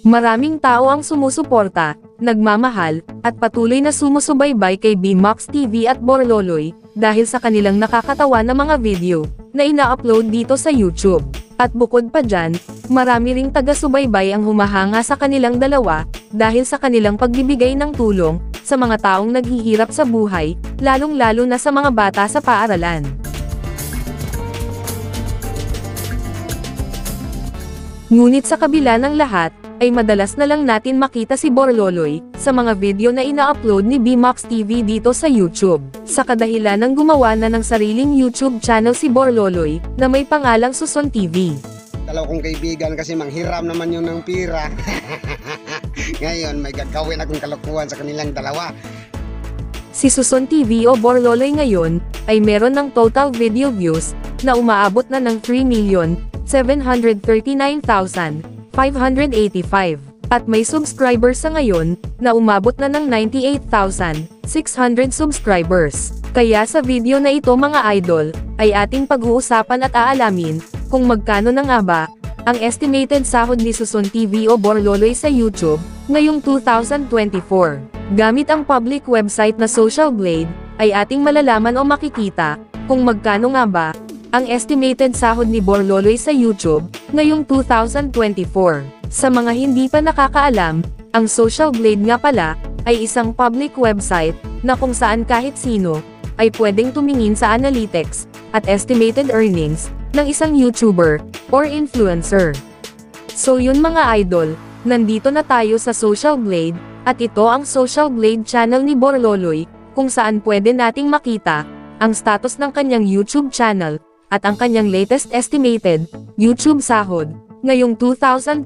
Maraming tao ang sumusuporta, nagmamahal, at patuloy na sumusubaybay kay BMOX TV at Borloloy, dahil sa kanilang nakakatawa na mga video, na ina-upload dito sa YouTube. At bukod pa dyan, marami ring taga-subaybay ang humahanga sa kanilang dalawa, dahil sa kanilang pagbibigay ng tulong, sa mga taong naghihirap sa buhay, lalong-lalo na sa mga bata sa paaralan. Ngunit sa kabila ng lahat, ay madalas na lang natin makita si Borloloy, sa mga video na ina-upload ni BMOX TV dito sa YouTube. Sa kadahilan ng gumawa na ng sariling YouTube channel si Borloloy, na may pangalang Suson TV. Dalaw kong kaibigan kasi manghiram naman yun ng pira. Ngayon may gagawin akong kalokohan sa kanilang dalawa. Si Suson TV o Borloloy ngayon, ay meron ng total video views, na umaabot na ng 3,739,585. At may subscribers sa ngayon, na umabot na ng 98,600 subscribers. Kaya sa video na ito mga idol, ay ating pag-uusapan at aalamin, kung magkano na nga ba, ang estimated sahod ni Suson TV o Borloloy sa YouTube, ngayong 2024. Gamit ang public website na Social Blade, ay ating malalaman o makikita, kung magkano nga ba, ang estimated sahod ni Borloloy sa YouTube, ngayong 2024. Sa mga hindi pa nakakaalam, ang Social Blade nga pala, ay isang public website, na kung saan kahit sino, ay pwedeng tumingin sa analytics, at estimated earnings, ng isang YouTuber, or influencer. So yun mga idol, nandito na tayo sa Social Blade, at ito ang Social Blade channel ni Borloloy, kung saan pwede nating makita, ang status ng kanyang YouTube channel, at ang kanyang latest estimated YouTube sahod ngayong 2024.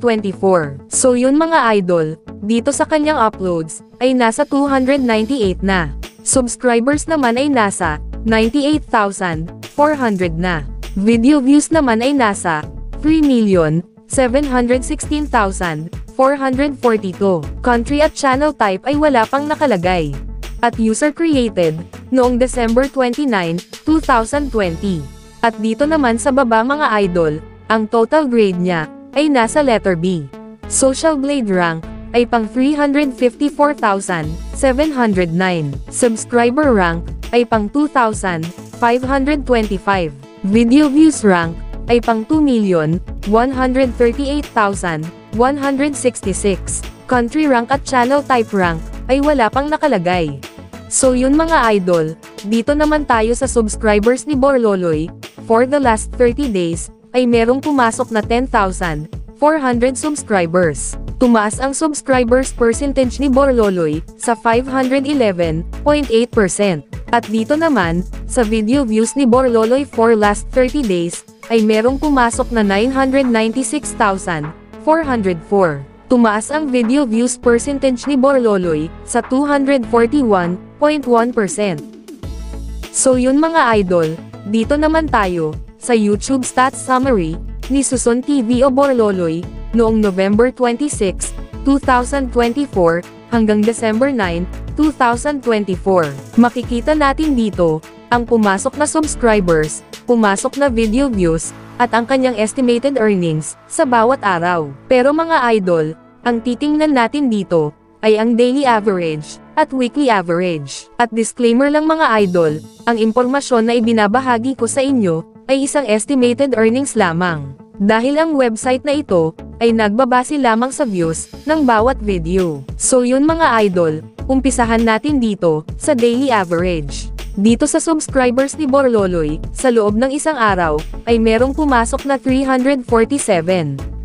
So yun mga idol, dito sa kanyang uploads ay nasa 298 na. Subscribers naman ay nasa 98,400 na. Video views naman ay nasa 3,716,442. Country at channel type ay wala pang nakalagay. At user created noong December 29, 2020. At dito naman sa baba mga idol, ang total grade niya, ay nasa letter B. Social Blade rank, ay pang 354,709. Subscriber rank, ay pang 2,525. Video views rank, ay pang 2,138,166. Country rank at channel type rank, ay wala pang nakalagay. So yun mga idol, dito naman tayo sa subscribers ni Borloloy. For the last 30 days, ay merong pumasok na 10,400 subscribers. Tumaas ang subscribers percentage ni Borloloy, sa 511.8%. At dito naman, sa video views ni Borloloy for last 30 days, ay merong pumasok na 996,404. Tumaas ang video views percentage ni Borloloy, sa 241.1%. So yun mga idol, dito naman tayo, sa YouTube Stats Summary, ni Suson TV o Borloloy, noong November 26, 2024, hanggang December 9, 2024. Makikita natin dito, ang pumasok na subscribers, pumasok na video views, at ang kanyang estimated earnings, sa bawat araw. Pero mga idol, ang titingnan natin dito, ay ang daily average, at weekly average. At disclaimer lang mga idol, ang impormasyon na ibinabahagi ko sa inyo, ay isang estimated earnings lamang. Dahil ang website na ito, ay nagbabase lamang sa views, ng bawat video. So yun mga idol, umpisahan natin dito, sa daily average. Dito sa subscribers ni Borloloy, sa loob ng isang araw, ay merong pumasok na 347.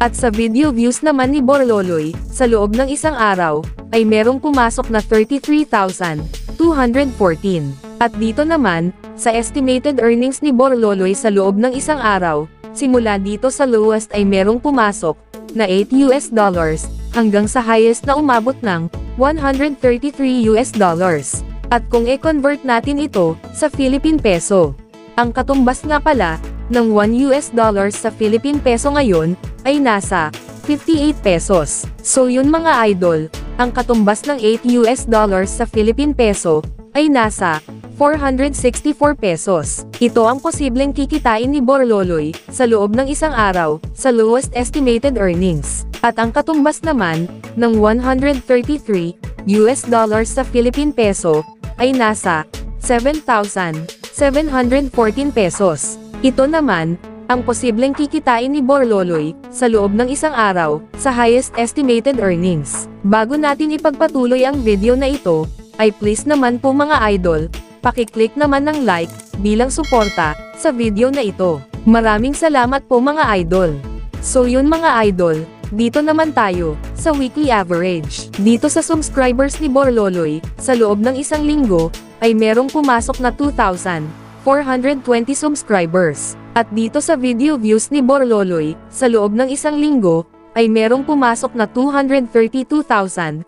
At sa video views naman ni Borloloy, sa loob ng isang araw, ay merong pumasok na 33,214. At dito naman, sa estimated earnings ni Borloloy sa loob ng isang araw, simula dito sa lowest ay merong pumasok, na $8 hanggang sa highest na umabot ng $133. At kung i-convert natin ito sa Philippine Peso, ang katumbas nga pala ng $1 sa Philippine Peso ngayon ay nasa 58 pesos. So yun mga idol, ang katumbas ng $8 sa Philippine Peso ay nasa 464 pesos. Ito ang posibleng kikitain ni Borloloy sa loob ng isang araw sa lowest estimated earnings. At ang katumbas naman, ng 133 US dollars sa Philippine peso, ay nasa 7,714 pesos. Ito naman, ang posibleng kikitain ni Borloloy, sa loob ng isang araw, sa highest estimated earnings. Bago natin ipagpatuloy ang video na ito, ay please naman po mga idol, pakiclick naman ng like, bilang suporta, sa video na ito. Maraming salamat po mga idol. So yun mga idol, dito naman tayo, sa weekly average. Dito sa subscribers ni Borloloy, sa loob ng isang linggo, ay merong pumasok na 2,420 subscribers. At dito sa video views ni Borloloy, sa loob ng isang linggo, ay merong pumasok na 232,498.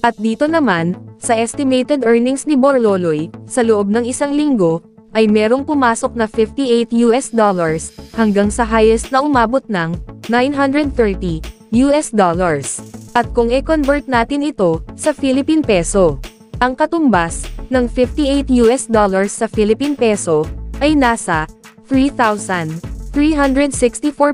At dito naman, sa estimated earnings ni Borloloy, sa loob ng isang linggo, ay merong pumasok na 58 US dollars, hanggang sa highest na umabot ng 930 US dollars. At kung i-convert natin ito, sa Philippine peso, ang katumbas, ng 58 US dollars sa Philippine peso, ay nasa 3,364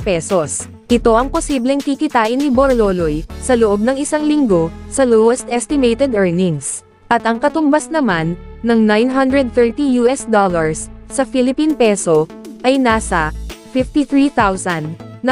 pesos. Ito ang posibleng kikitain ni Borloloy, sa loob ng isang linggo, sa lowest estimated earnings. At ang katumbas naman, ng 930 US dollars, sa Philippine peso, ay nasa 53,940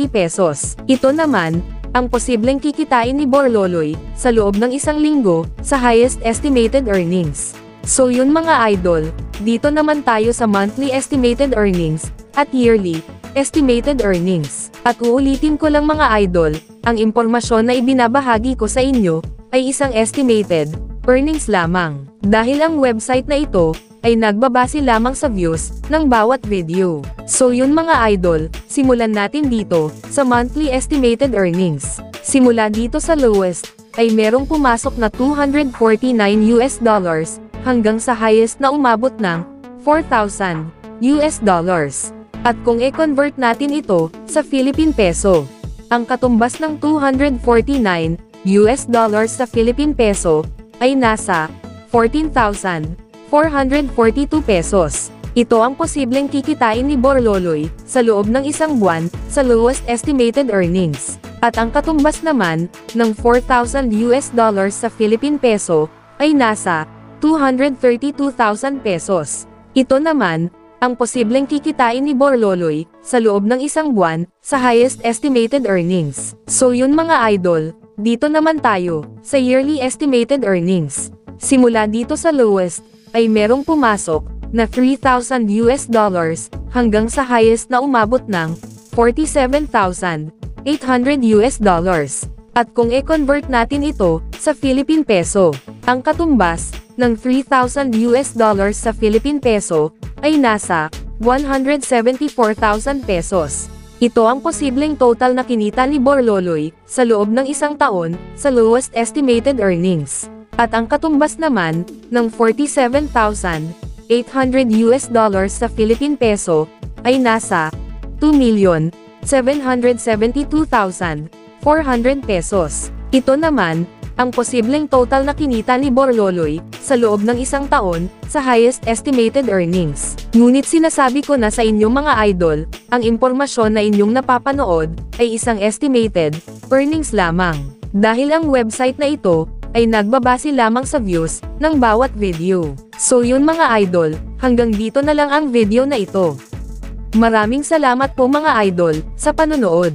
pesos. Ito naman, ang posibleng kikitain ni Borloloy, sa loob ng isang linggo, sa highest estimated earnings. So yun mga idol, dito naman tayo sa monthly estimated earnings, at yearly estimated earnings. At uulitin ko lang mga idol, ang impormasyon na ibinabahagi ko sa inyo, ay isang estimated earnings lamang. Dahil ang website na ito, ay nagbabase lamang sa views, ng bawat video. So yun mga idol, simulan natin dito, sa monthly estimated earnings. Simula dito sa lowest, ay merong pumasok na 249 US dollars, hanggang sa highest na umabot ng 4,000 US dollars. At kung i-convert natin ito, sa Philippine peso, ang katumbas ng 249 US dollars sa Philippine peso, ay nasa 14,442 pesos. Ito ang posibleng kikitain ni Borloloy, sa loob ng isang buwan, sa lowest estimated earnings. At ang katumbas naman, ng 4,000 US dollars sa Philippine peso, ay nasa 232,000 pesos. Ito naman, ang posibleng kikitain ni Borloloy, sa loob ng isang buwan, sa highest estimated earnings. So yun mga idol, dito naman tayo, sa yearly estimated earnings. Simula dito sa lowest, ay merong pumasok, na 3,000 US dollars, hanggang sa highest na umabot ng 47,800 US dollars. At kung i-convert natin ito, sa Philippine peso, ang katumbas, ng 3,000 US dollars sa Philippine peso, ay nasa 174,000 pesos. Ito ang posibleng total na kinita ni Borloloy, sa loob ng isang taon, sa lowest estimated earnings. At ang katumbas naman, ng 47,800 US dollars sa Philippine peso, ay nasa 2,772,400 pesos. Ito naman, ang posibleng total na kinita ni Borloloy, sa loob ng isang taon, sa highest estimated earnings. Ngunit sinasabi ko na sa inyong mga idol, ang impormasyon na inyong napapanood, ay isang estimated earnings lamang. Dahil ang website na ito, ay nagbabase lamang sa views, ng bawat video. So yun mga idol, hanggang dito na lang ang video na ito. Maraming salamat po mga idol, sa panonood.